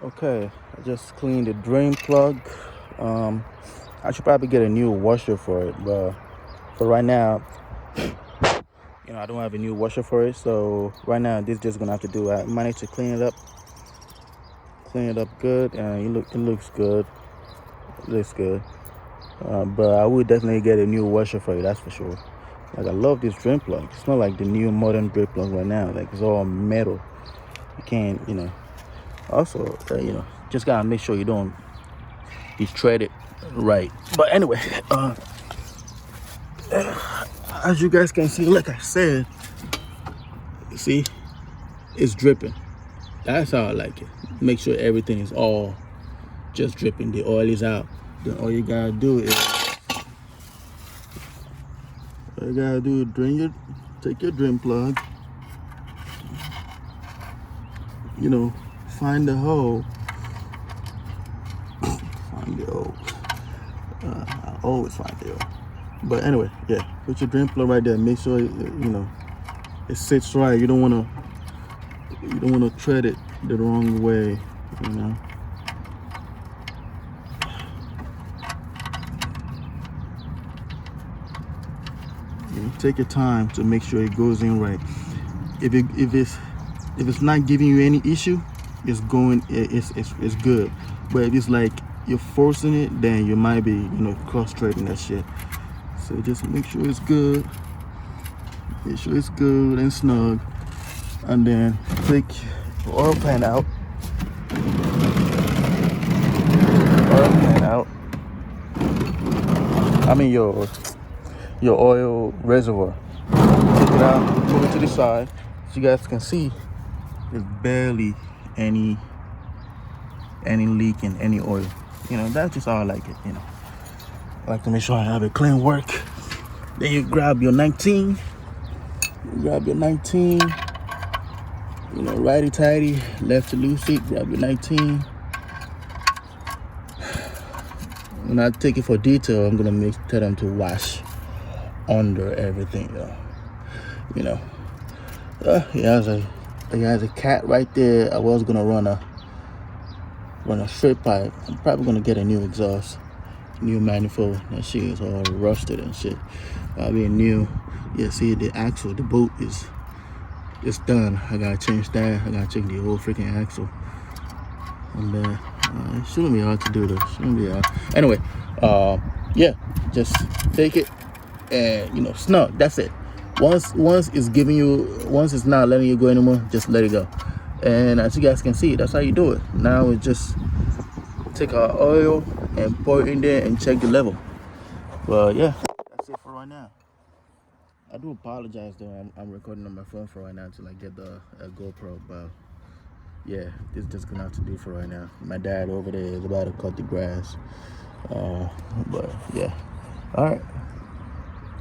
Okay, I just cleaned the drain plug. I should probably get a new washer for it, but for right now, I don't have a new washer for it. So right now, this is just gonna have to do. I managed to clean it up good, and it looks good. It looks good. But I would definitely get a new washer for it. That's for sure. Like, I love this drain plug. It's not like the new modern drain plug right now. Like, it's all metal. You can't. Also, just gotta make sure you tread it right. But anyway, as you guys can see, like I said, see, it's dripping. That's how I like it. Make sure everything is all just dripping. The oil is out. Then all you gotta do is take your drain plug, find the hole. Find the hole. I always find the hole. But anyway, yeah, put your drain plug right there. Make sure it sits right. You don't wanna tread it the wrong way. Take your time to make sure it goes in right. If it's not giving you any issue, it's good. But if it's like you're forcing it, then you might be cross-threading that shit. So just make sure it's good. Make sure it's good and snug, and then take the oil pan out. I mean your oil reservoir. Take it out, move it to the side. So you guys can see there's barely any leak in any oil. That's just how I like it. I like to make sure I have a clean work. Then you grab your 19. Righty tighty, lefty loosey. Grab your 19. When I take it for detail, I'm gonna tell them to wash under everything, he has a cat right there. I was gonna run a straight pipe. I'm probably gonna get a new exhaust, new manifold. That shit is all rusted and shit. Probably new. Yeah, see the axle, the bolt it's done. I gotta change that. I gotta change the whole freaking axle. And it shouldn't be hard to do this. Shouldn't be hard. Anyway, yeah, just take it and snug. That's it. Once it's not letting you go anymore, just let it go. And as you guys can see, that's how you do it. Now we just take our oil and pour it in there and check the level. Well, yeah, that's it for right now. I do apologize though. I'm recording on my phone for right now to get the GoPro, but yeah, this is just gonna have to do for right now. My dad over there is about to cut the grass. But yeah, all right.